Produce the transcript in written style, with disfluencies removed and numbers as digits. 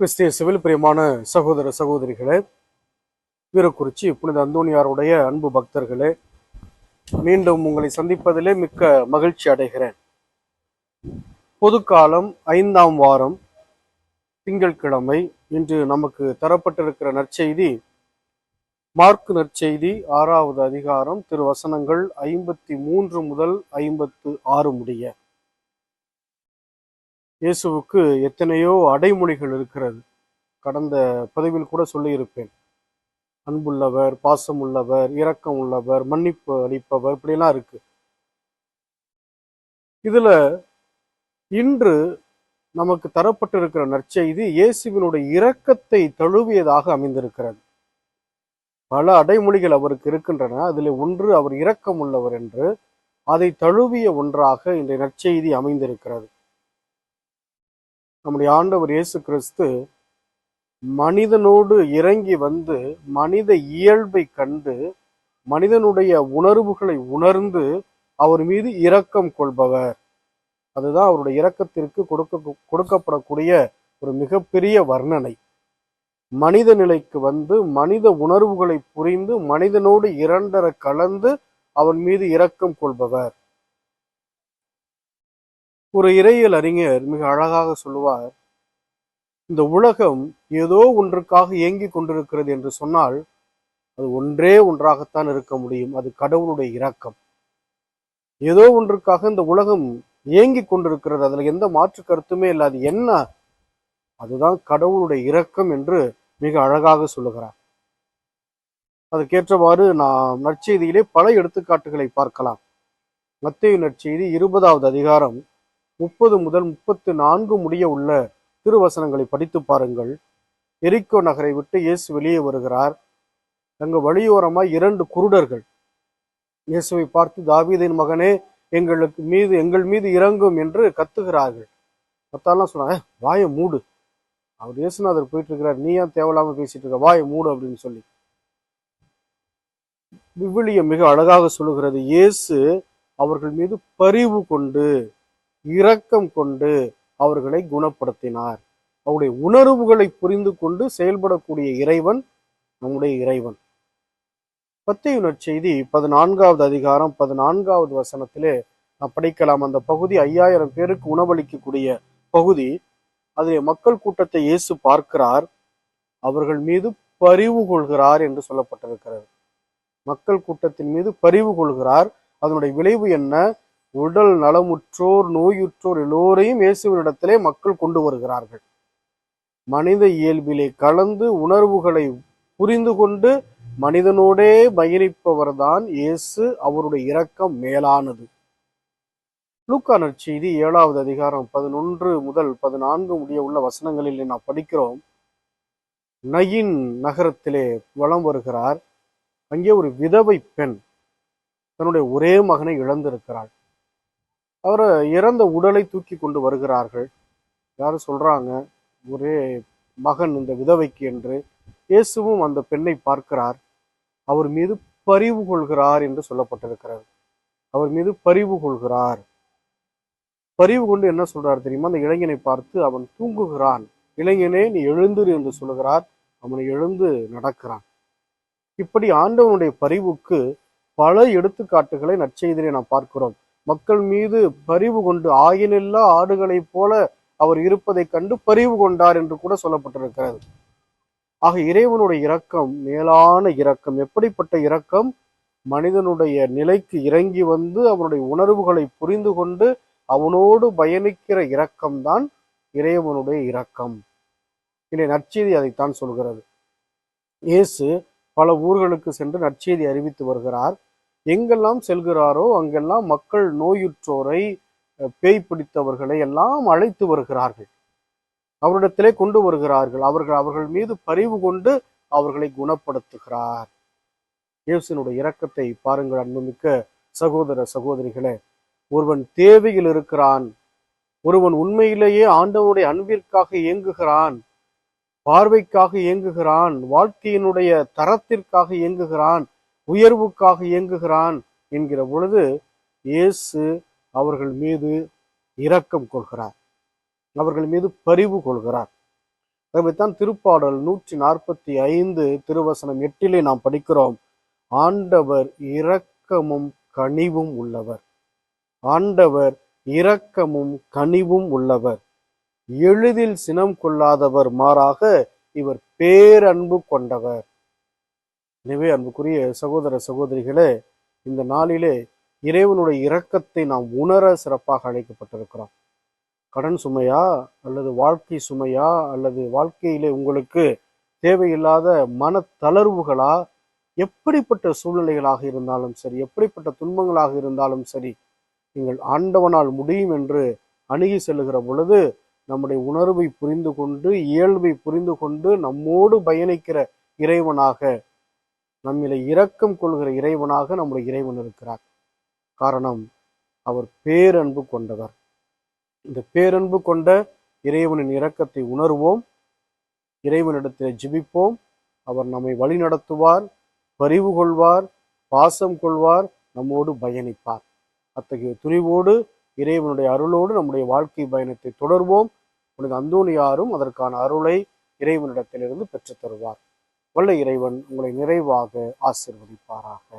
கிறிஸ்தியசுவில் பிரியமான சகோதர சகோதரிகளே, வீரக்குறிச்சி புனித அந்தோனியாருடைய அன்பு பக்தர்களே, மீண்டும் உங்களை சந்திப்பதிலே மிக்க மகிழ்ச்சி அடைகிறேன். பொதுக்காலம் 5ஆம் வாரம் திங்கட்கிழமை. இன்று நமக்கு தரப்பட்டிருக்கிற நற்செய்தி மார்க் நற்செய்தி 6வது அதிகாரம் திருவசனங்கள் 53 முதல் 56 முடிய. இயேசுவுக்கு எத்தனையோ அடைமொழிகள் இருக்கிறது. கடந்த பதிவில் கூட சொல்லியிருப்பேன். அன்புள்ளவர், பாசம் உள்ளவர், இரக்கம் உள்ளவர், மன்னிப்பு அளிப்பவர், இப்படியெல்லாம் இருக்கு. இதுல இன்று நமக்கு தரப்பட்டிருக்கிற நற்செய்தி இயேசுவினுடைய இரக்கத்தை தழுவியதாக அமைந்திருக்கிறது. பல அடைமொழிகள் அவருக்கு இருக்கின்றன. அதில் ஒன்று அவர் இரக்கம் உள்ளவர் என்று, அதை தழுவிய ஒன்றாக இந்த நற்செய்தி அமைந்திருக்கிறது. நம்முடைய ஆண்டவர் இயேசு கிறிஸ்து மனிதனோடு இறங்கி வந்து மனித இயல்பை கண்டு மனிதனுடைய உணர்வுகளை உணர்ந்து அவர் மீது இரக்கம் கொள்பவர். அதுதான் அவருடைய இரக்கத்திற்கு கொடுக்கப்படக்கூடிய ஒரு மிகப்பெரிய வர்ணனை. மனித நிலைக்கு வந்து மனித உணர்வுகளை புரிந்து மனிதனோடு இரண்டர கலந்து அவன் மீது இரக்கம் கொள்பவர். ஒரு இறையியல் அறிஞர் மிக அழகாக சொல்லுவார், இந்த உலகம் ஏதோ ஒன்றுக்காக இயங்கிக் கொண்டிருக்கிறது என்று சொன்னால் அது ஒன்றே ஒன்றாகத்தான் இருக்க முடியும். அது கடவுளுடைய இரக்கம். ஏதோ ஒன்றுக்காக இந்த உலகம் இயங்கிக் கொண்டிருக்கிறது, அதுல எந்த மாற்று கருத்துமே இல்லை. அது என்ன? அதுதான் கடவுளுடைய இரக்கம் என்று மிக அழகாக சொல்லுகிறார். அதுக்கேற்றவாறு நாம் நற்செய்தியிலே பல எடுத்துக்காட்டுகளை பார்க்கலாம். மத்தேயு நற்செய்தி 20வது அதிகாரம் 30 முதல் 34 முடிய உள்ள திருவசனங்களை படித்து பாருங்கள். எரிக்கோ நகரை விட்டு இயேசு வெளியே வருகிறார். அங்கு வழியோரமாய் 2 குருடர்கள் இயேசுவை பார்த்து, தாவீதின் மகனே, எங்கள் மீது இறங்கும் என்று கத்துகிறார்கள். மத்தாலாம் சொன்னாங்க, வாயை மூடு, அவர் இயேசுநாதர் போயிட்டு இருக்கிறார், நீ ஏன் தேவையில்லாம பேசிட்டு இருக்க, வாயை மூடு அப்படின்னு சொல்லி. விவிலியம் மிக அழகாக சொல்லுகிறது, இயேசு அவர்கள் மீது பரிவு கொண்டு இரக்கம் கொண்டு அவர்களை குணப்படுத்தினார். அவருடைய உணர்வுகளை புரிந்து கொண்டு செயல்படக்கூடிய இறைவன் நம்முடைய இறைவன். மத்தேயு நற்செய்தி 14வது அதிகாரம் 14வது வசனத்திலே நான் படிக்கலாம். அந்த பகுதி 5000 பேருக்கு உணவளிக்கக்கூடிய பகுதி. அதிலே மக்கள் கூட்டத்தை இயேசு பார்க்கிறார், அவர்கள் மீது பரிவு கொள்கிறார் என்று சொல்லப்பட்டிருக்கிறது. மக்கள் கூட்டத்தின் மீது பரிவு கொள்கிறார். அதனுடைய விளைவு என்ன? உடல் நலமுற்றோர், நோயுற்றோர் எல்லோரையும் இயேசுவினிடத்திலே மக்கள் கொண்டு வருகிறார்கள். மனித இயல்பிலே கலந்து உணர்வுகளை புரிந்து கொண்டு மனிதனோடே பயணிப்பவர்தான் இயேசு. அவருடைய இரக்கம் மேலானது. லூக்கா நற்செய்தி 7வது அதிகாரம் 11 முதல் 14 முடிய உள்ள வசனங்களில் நாம் படிக்கிறோம், நயின் நகரத்திலே வலம் வருகிறார். அங்கே ஒரு விதவை பெண் தன்னுடைய ஒரே மகனை இழந்திருக்கிறாள். அவரை இறந்த உடலை தூக்கி கொண்டு வருகிறார்கள். யாரும் சொல்றாங்க, ஒரே மகன் இந்த விதவைக்கு என்று. இயேசுவும் அந்த பெண்ணை பார்க்கிறார், அவர் மீது பரிவு கொள்கிறார் என்று சொல்லப்பட்டிருக்கிறது. அவர் மீது பரிவு கொள்கிறார். பரிவு கொண்டு என்ன சொல்றார் தெரியுமா? அந்த இளைஞனை பார்த்து, அவன் தூங்குகிறான், இளைஞனே நீ எழுந்திரு என்று சொல்லுகிறார். அவனை எழுந்து நடக்கிறான். இப்படி ஆண்டவனுடைய பரிவுக்கு பல எடுத்துக்காட்டுகளை நற்செய்தியை நாம் பார்க்கிறோம். மக்கள் மீது பரிவு கொண்டு ஆயினில்லா ஆடுகளைப் போல அவர் இருப்பதை கண்டு பரிவு கொண்டார் என்று கூட சொல்லப்பட்டிருக்கிறது. ஆக இறைவனுடைய இரக்கம் மேலான இரக்கம். எப்படிப்பட்ட இரக்கம்? மனிதனுடைய நிலைக்கு இறங்கி வந்து அவனுடைய உணர்வுகளை புரிந்து கொண்டு அவனோடு பயணிக்கிற இரக்கம்தான் இறைவனுடைய இரக்கம். இன்றைய நற்செய்தி அதைத்தான் சொல்கிறது. இயேசு பல ஊர்களுக்கு சென்று நற்செய்தி அறிவித்து வருகிறார். எங்கெல்லாம் செல்கிறாரோ அங்கெல்லாம் மக்கள் நோயுற்றோரை, பேய் பிடித்தவர்களை எல்லாம் அழைத்து வருகிறார்கள், அவரிடத்திலே கொண்டு வருகிறார்கள். அவர்கள் மீது பரிவு கொண்டு அவர்களை குணப்படுத்துகிறார். இயேசுனுடைய இரக்கத்தை பாருங்கள் அன்புமிக்க சகோதர சகோதரிகளே. ஒருவன் தேவையில் இருக்கிறான், ஒருவன் உண்மையிலேயே ஆண்டவனுடைய அன்பிற்காக இயங்குகிறான், பார்வைக்காக இயங்குகிறான், வாழ்க்கையினுடைய தரத்திற்காக இயங்குகிறான், உயர்வுக்காக இயங்குகிறான் என்கிற பொழுது இயேசு அவர்கள் மீது இரக்கம் கொள்கிறார், அவர்கள் மீது பரிவு கொள்கிறார். அதுதான் திருப்பாடல் 145 திருவசனம் 8 நாம் படிக்கிறோம். ஆண்டவர் இரக்கமும் கனிவும் உள்ளவர். ஆண்டவர் இரக்கமும் கனிவும் உள்ளவர். எளிதில் சினம் கொள்ளாதவர், மாறாக இவர் பேரன்பு கொண்டவர். எனவே அன்புக்குரிய சகோதர சகோதரிகளே, இந்த நாளிலே இறைவனுடைய இரக்கத்தை நாம் உணர சிறப்பாக அழைக்கப்பட்டிருக்கிறோம். கடன் சுமையா, அல்லது வாழ்க்கை சுமையா, அல்லது வாழ்க்கையிலே உங்களுக்கு தேவையில்லாத மன தளர்வுகளா, எப்படிப்பட்ட சூழ்நிலைகளாக இருந்தாலும் சரி, எப்படிப்பட்ட துன்பங்களாக இருந்தாலும் சரி, நீங்கள் ஆண்டவனால் முடியும் என்று அணுகி செல்லுகிற பொழுது, நம்முடைய உணர்வை புரிந்து கொண்டு, இயல்பை புரிந்து கொண்டு, நம்மோடு பயணிக்கிற இறைவனாக, நம்மிலே இரக்கம் கொள்கிற இறைவனாக நம்முடைய இறைவன் இருக்கிறார். காரணம், அவர் பேரன்பு கொண்டவர். இந்த பேரன்பு கொண்ட இறைவனின் இரக்கத்தை உணர்வோம், இறைவனிடத்தில் ஜெபிப்போம். அவர் நம்மை வழி நடத்துவார், பரிவு கொள்வார், பாசம் கொள்வார், நம்மோடு பயணிப்பார். அத்தகைய துணிவோடு, இறைவனுடைய அருளோடு நம்முடைய வாழ்க்கை பயணத்தை தொடர்வோம். புனித அந்தோனியாரும் அதற்கான அருளை இறைவனிடத்திலிருந்து பெற்றுத் தருவார். வல்ல இறைவன் உங்களை நிறைவாக ஆசீர்வதிப்பாராக.